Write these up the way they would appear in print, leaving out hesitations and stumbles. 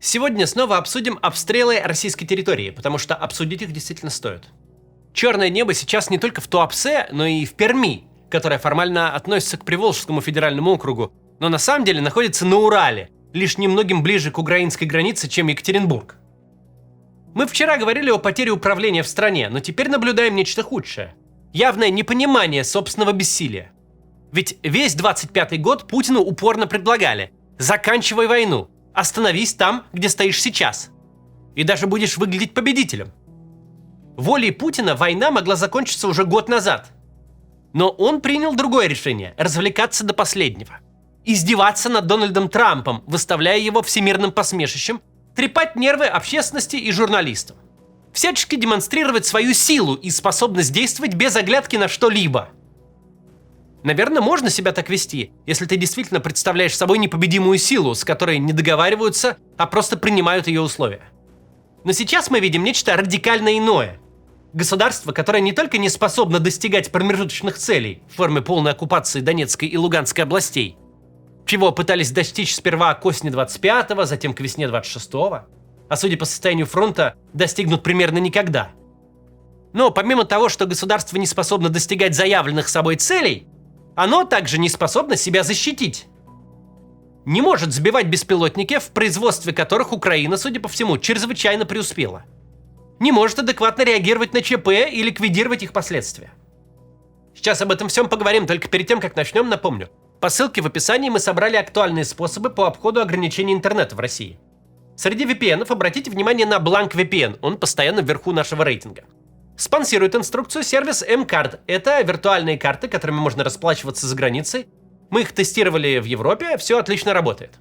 Сегодня снова обсудим обстрелы российской территории, потому что обсудить их действительно стоит. Черное небо сейчас не только в Туапсе, но и в Перми, которая формально относится к Приволжскому федеральному округу, но на самом деле находится на Урале, лишь немногим ближе к украинской границе, чем Екатеринбург. Мы вчера говорили о потере управления в стране, но теперь наблюдаем нечто худшее. Явное непонимание собственного бессилия. Ведь весь 25-й год Путину упорно предлагали: заканчивай войну, остановись там, где стоишь сейчас. И даже будешь выглядеть победителем. Волей Путина война могла закончиться уже год назад. Но он принял другое решение – развлекаться до последнего. Издеваться над Дональдом Трампом, выставляя его всемирным посмешищем, трепать нервы общественности и журналистам. Всячески демонстрировать свою силу и способность действовать без оглядки на что-либо. Наверное, можно себя так вести, если ты действительно представляешь собой непобедимую силу, с которой не договариваются, а просто принимают ее условия. Но сейчас мы видим нечто радикально иное. Государство, которое не только не способно достигать промежуточных целей в форме полной оккупации Донецкой и Луганской областей, чего пытались достичь сперва к осени 25-го, затем к весне 26-го, а судя по состоянию фронта, достигнут примерно никогда. Но помимо того, что государство не способно достигать заявленных собой целей, оно также не способно себя защитить. Не может сбивать беспилотники, в производстве которых Украина, судя по всему, чрезвычайно преуспела. Не может адекватно реагировать на ЧП и ликвидировать их последствия. Сейчас об этом всем поговорим, только перед тем, как начнем, напомню. По ссылке в описании мы собрали актуальные способы по обходу ограничений интернета в России. Среди VPN-ов обратите внимание на Blank VPN, он постоянно вверху нашего рейтинга. Спонсирует инструкцию сервис M-Card. Это виртуальные карты, которыми можно расплачиваться за границей. Мы их тестировали в Европе, все отлично работает.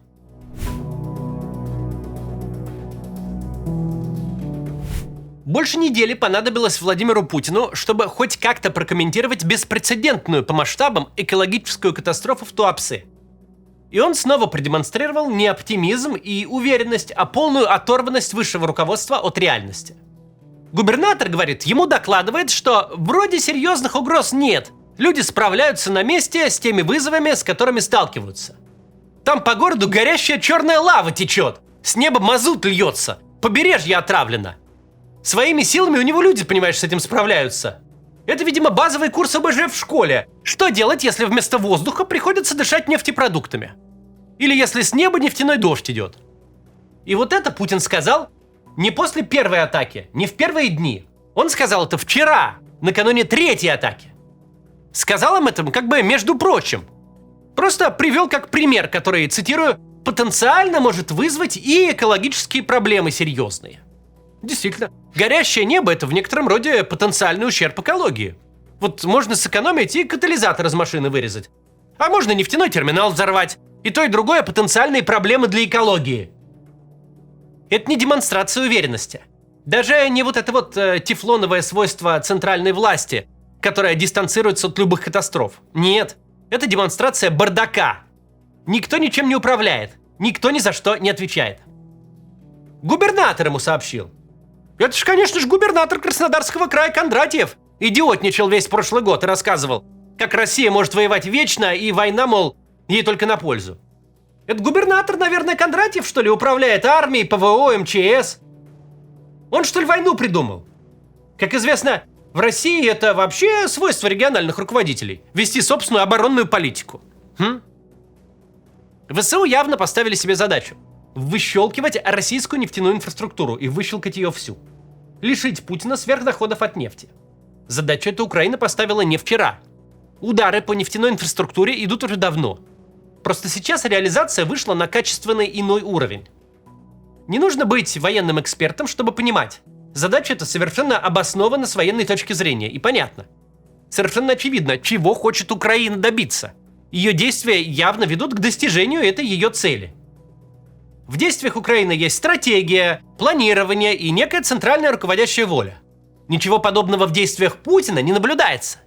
Больше недели понадобилось Владимиру Путину, чтобы хоть как-то прокомментировать беспрецедентную по масштабам экологическую катастрофу в Туапсе. И он снова продемонстрировал не оптимизм и уверенность, а полную оторванность высшего руководства от реальности. Губернатор, говорит, ему докладывает, что вроде серьезных угроз нет, люди справляются на месте с теми вызовами, с которыми сталкиваются. Там по городу горящая черная лава течет, с неба мазут льется, побережье отравлено. Своими силами у него люди, понимаешь, с этим справляются. Это, видимо, базовый курс ОБЖ в школе. Что делать, если вместо воздуха приходится дышать нефтепродуктами? Или если с неба нефтяной дождь идет? И вот это Путин сказал не после первой атаки, не в первые дни. Он сказал это вчера, накануне третьей атаки. Сказал им это как бы между прочим. Просто привел как пример, который, цитирую, потенциально может вызвать и экологические проблемы серьезные. Действительно, горящее небо – это в некотором роде потенциальный ущерб экологии. Вот можно сэкономить и катализатор из машины вырезать. А можно нефтяной терминал взорвать. И то, и другое – потенциальные проблемы для экологии. Это не демонстрация уверенности. Даже не вот это вот тефлоновое свойство центральной власти, которая дистанцируется от любых катастроф. Нет, это демонстрация бардака. Никто ничем не управляет, никто ни за что не отвечает. Губернатор ему сообщил. Это ж, конечно же, губернатор Краснодарского края Кондратьев. Идиотничал весь прошлый год и рассказывал, как Россия может воевать вечно, и война, мол, ей только на пользу. Это губернатор, наверное, Кондратьев, что ли, управляет армией, ПВО, МЧС? Он, что ли, войну придумал? Как известно, в России это вообще свойство региональных руководителей – вести собственную оборонную политику. ВСУ явно поставили себе задачу – выщелкивать российскую нефтяную инфраструктуру и выщелкать ее всю. Лишить Путина сверхдоходов от нефти. Задачу эту Украина поставила не вчера. Удары по нефтяной инфраструктуре идут уже давно. Просто сейчас реализация вышла на качественный иной уровень. Не нужно быть военным экспертом, чтобы понимать. Задача эта совершенно обоснована с военной точки зрения и понятно. Совершенно очевидно, чего хочет Украина добиться. Ее действия явно ведут к достижению этой ее цели. В действиях Украины есть стратегия, планирование и некая центральная руководящая воля. Ничего подобного в действиях Путина не наблюдается.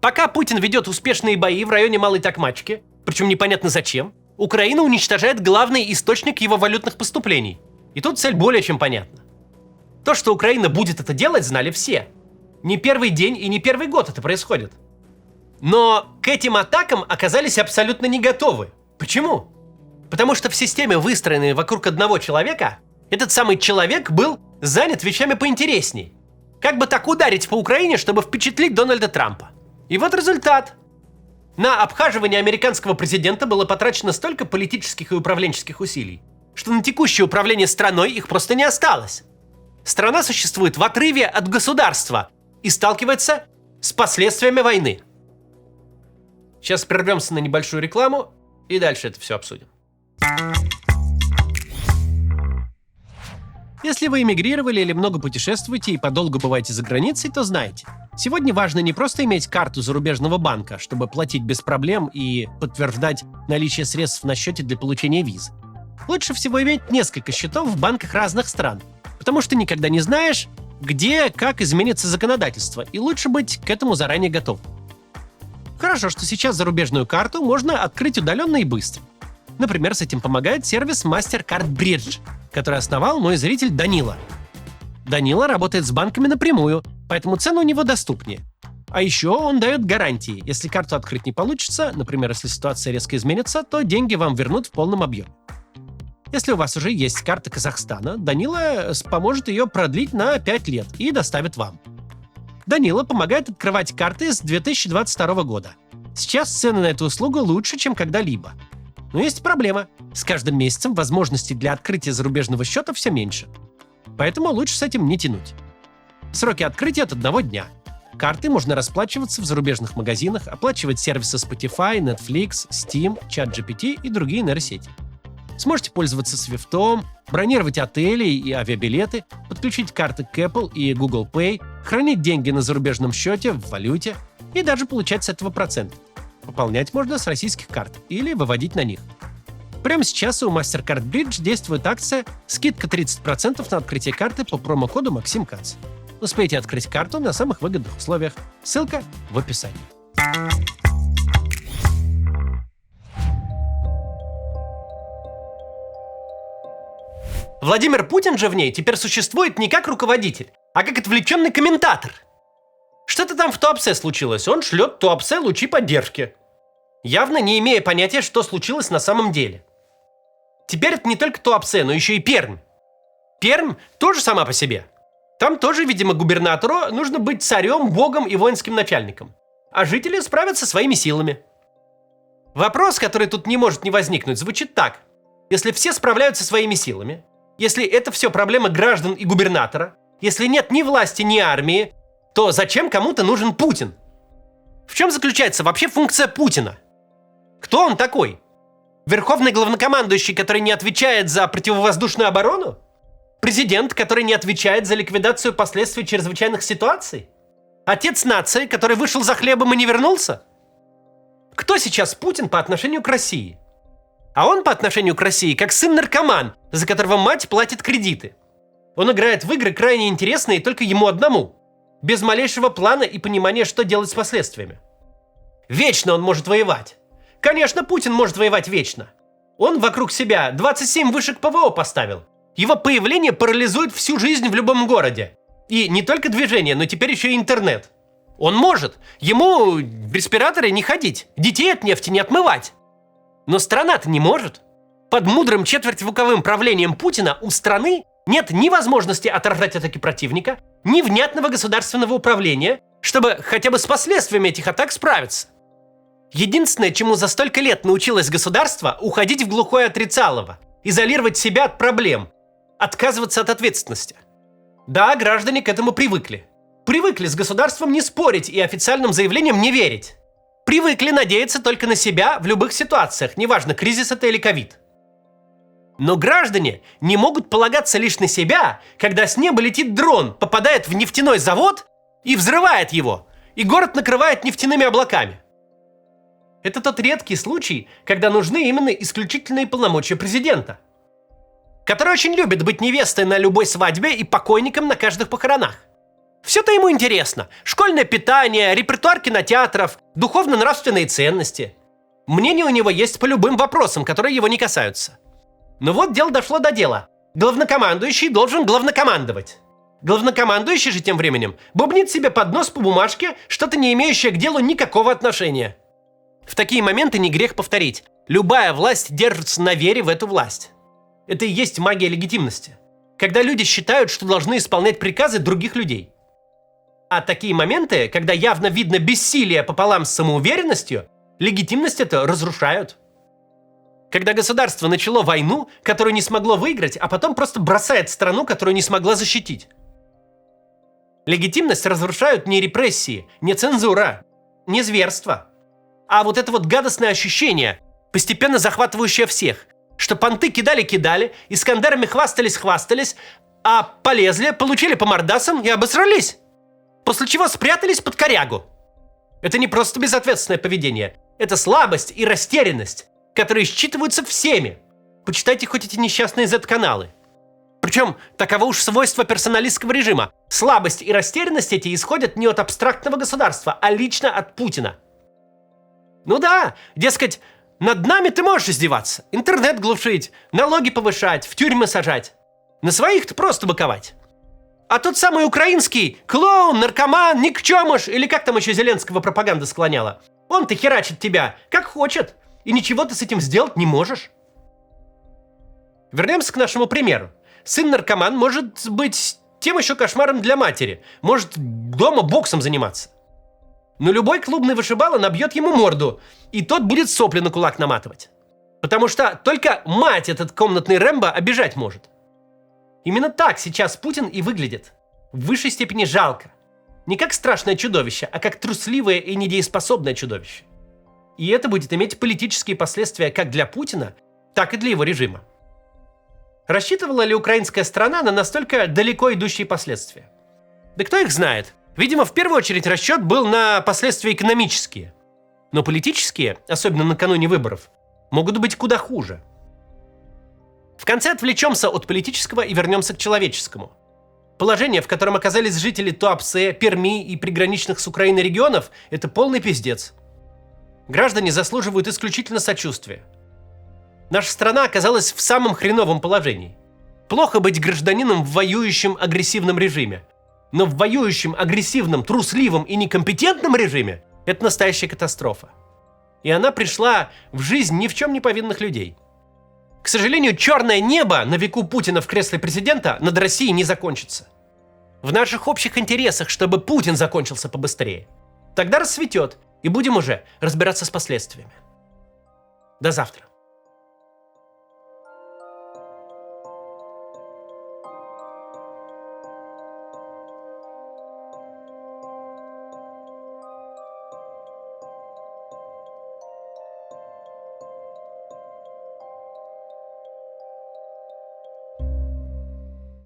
Пока Путин ведет успешные бои в районе Малой Токмачки, причем непонятно зачем, Украина уничтожает главный источник его валютных поступлений. И тут цель более чем понятна. То, что Украина будет это делать, знали все. Не первый день и не первый год это происходит. Но к этим атакам оказались абсолютно не готовы. Почему? Потому что в системе, выстроенной вокруг одного человека, этот самый человек был занят вещами поинтересней. Как бы так ударить по Украине, чтобы впечатлить Дональда Трампа? И вот результат. На обхаживание американского президента было потрачено столько политических и управленческих усилий, что на текущее управление страной их просто не осталось. Страна существует в отрыве от государства и сталкивается с последствиями войны. Сейчас прервемся на небольшую рекламу и дальше это все обсудим. Если вы эмигрировали или много путешествуете и подолгу бываете за границей, то знайте, сегодня важно не просто иметь карту зарубежного банка, чтобы платить без проблем и подтверждать наличие средств на счете для получения визы. Лучше всего иметь несколько счетов в банках разных стран, потому что никогда не знаешь, где, как изменится законодательство, и лучше быть к этому заранее готовым. Хорошо, что сейчас зарубежную карту можно открыть удаленно и быстро. Например, с этим помогает сервис MasterCard Bridge, который основал мой зритель Данила. Данила работает с банками напрямую, поэтому цены у него доступнее. А еще он дает гарантии. Если карту открыть не получится, например, если ситуация резко изменится, то деньги вам вернут в полном объеме. Если у вас уже есть карта Казахстана, Данила поможет ее продлить на 5 лет и доставит вам. Данила помогает открывать карты с 2022 года. Сейчас цены на эту услугу лучше, чем когда-либо. Но есть проблема. С каждым месяцем возможностей для открытия зарубежного счета все меньше. Поэтому лучше с этим не тянуть. Сроки открытия от 1 дня. Карты можно расплачиваться в зарубежных магазинах, оплачивать сервисы Spotify, Netflix, Steam, ChatGPT и другие нейросети. Сможете пользоваться Свифтом, бронировать отели и авиабилеты, подключить карты к Apple и Google Pay, хранить деньги на зарубежном счете в валюте и даже получать с этого процент. Пополнять можно с российских карт или выводить на них. Прямо сейчас у MasterCard Bridge действует акция «Скидка 30% на открытие карты по промокоду MaximCats». Успейте открыть карту на самых выгодных условиях. Ссылка в описании. Владимир Путин же в ней теперь существует не как руководитель, а как отвлеченный комментатор. Что-то там в Туапсе случилось, он шлет Туапсе лучи поддержки, явно не имея понятия, что случилось на самом деле. Теперь это не только Туапсе, но еще и Пермь. Пермь тоже сама по себе. Там тоже, видимо, губернатору нужно быть царем, богом и воинским начальником. А жители справятся своими силами. Вопрос, который тут не может не возникнуть, звучит так. Если все справляются своими силами, если это все проблема граждан и губернатора, если нет ни власти, ни армии, то зачем кому-то нужен Путин? В чем заключается вообще функция Путина? Кто он такой? Верховный главнокомандующий, который не отвечает за противовоздушную оборону? Президент, который не отвечает за ликвидацию последствий чрезвычайных ситуаций? Отец нации, который вышел за хлебом и не вернулся? Кто сейчас Путин по отношению к России? А он по отношению к России как сын-наркоман, за которого мать платит кредиты. Он играет в игры крайне интересные только ему одному, без малейшего плана и понимания, что делать с последствиями. Вечно он может воевать. Конечно, Путин может воевать вечно. Он вокруг себя 27 вышек ПВО поставил. Его появление парализует всю жизнь в любом городе. И не только движение, но теперь еще и интернет. Он может. Ему в респираторе не ходить, детей от нефти не отмывать. Но страна-то не может. Под мудрым четвертьвековым правлением Путина у страны нет ни возможности отражать атаки противника, ни внятного государственного управления, чтобы хотя бы с последствиями этих атак справиться. Единственное, чему за столько лет научилось государство, уходить в глухое отрицалово, изолировать себя от проблем, отказываться от ответственности. Да, граждане к этому привыкли. Привыкли с государством не спорить и официальным заявлениям не верить. Привыкли надеяться только на себя в любых ситуациях, неважно, кризис это или ковид. Но граждане не могут полагаться лишь на себя, когда с неба летит дрон, попадает в нефтяной завод и взрывает его, и город накрывает нефтяными облаками. Это тот редкий случай, когда нужны именно исключительные полномочия президента, который очень любит быть невестой на любой свадьбе и покойником на каждых похоронах. Все-то ему интересно. Школьное питание, репертуар кинотеатров, духовно-нравственные ценности. Мнение у него есть по любым вопросам, которые его не касаются. Но вот дело дошло до дела. Главнокомандующий должен главнокомандовать. Главнокомандующий же тем временем бубнит себе под нос по бумажке что-то не имеющее к делу никакого отношения. В такие моменты не грех повторить. Любая власть держится на вере в эту власть. Это и есть магия легитимности. Когда люди считают, что должны исполнять приказы других людей. А такие моменты, когда явно видно бессилие пополам с самоуверенностью, легитимность это разрушают. Когда государство начало войну, которую не смогло выиграть, а потом просто бросает страну, которую не смогла защитить. Легитимность разрушают не репрессии, не цензура, не зверство, а вот это вот гадостное ощущение, постепенно захватывающее всех, что понты кидали-кидали, искандерами хвастались-хвастались, а полезли, получили по мордасам и обосрались. После чего спрятались под корягу. Это не просто безответственное поведение, это слабость и растерянность, которые считываются всеми. Почитайте хоть эти несчастные Z-каналы. Причем таково уж свойство персоналистского режима. Слабость и растерянность эти исходят не от абстрактного государства, а лично от Путина. Ну да, дескать, над нами ты можешь издеваться, интернет глушить, налоги повышать, в тюрьмы сажать. На своих-то просто быковать. А тот самый украинский клоун, наркоман, никчемыш, или как там еще Зеленского пропаганда склоняла, он-то херачит тебя, как хочет, и ничего ты с этим сделать не можешь. Вернемся к нашему примеру. Сын-наркоман может быть тем еще кошмаром для матери, может дома боксом заниматься. Но любой клубный вышибала набьет ему морду, и тот будет сопли на кулак наматывать. Потому что только мать этот комнатный Рэмбо обижать может. Именно так сейчас Путин и выглядит. В высшей степени жалко. Не как страшное чудовище, а как трусливое и недееспособное чудовище. И это будет иметь политические последствия как для Путина, так и для его режима. Рассчитывала ли украинская страна на настолько далеко идущие последствия? Да кто их знает? Видимо, в первую очередь расчет был на последствия экономические. Но политические, особенно накануне выборов, могут быть куда хуже. В конце отвлечемся от политического и вернемся к человеческому. Положение, в котором оказались жители Туапсе, Перми и приграничных с Украиной регионов, это полный пиздец. Граждане заслуживают исключительно сочувствия. Наша страна оказалась в самом хреновом положении. Плохо быть гражданином в воюющем агрессивном режиме. Но в воюющем, агрессивном, трусливом и некомпетентном режиме это настоящая катастрофа. И она пришла в жизнь ни в чем не повинных людей. К сожалению, черное небо на веку Путина в кресле президента над Россией не закончится. В наших общих интересах, чтобы Путин закончился побыстрее. Тогда рассветет, и будем уже разбираться с последствиями. До завтра.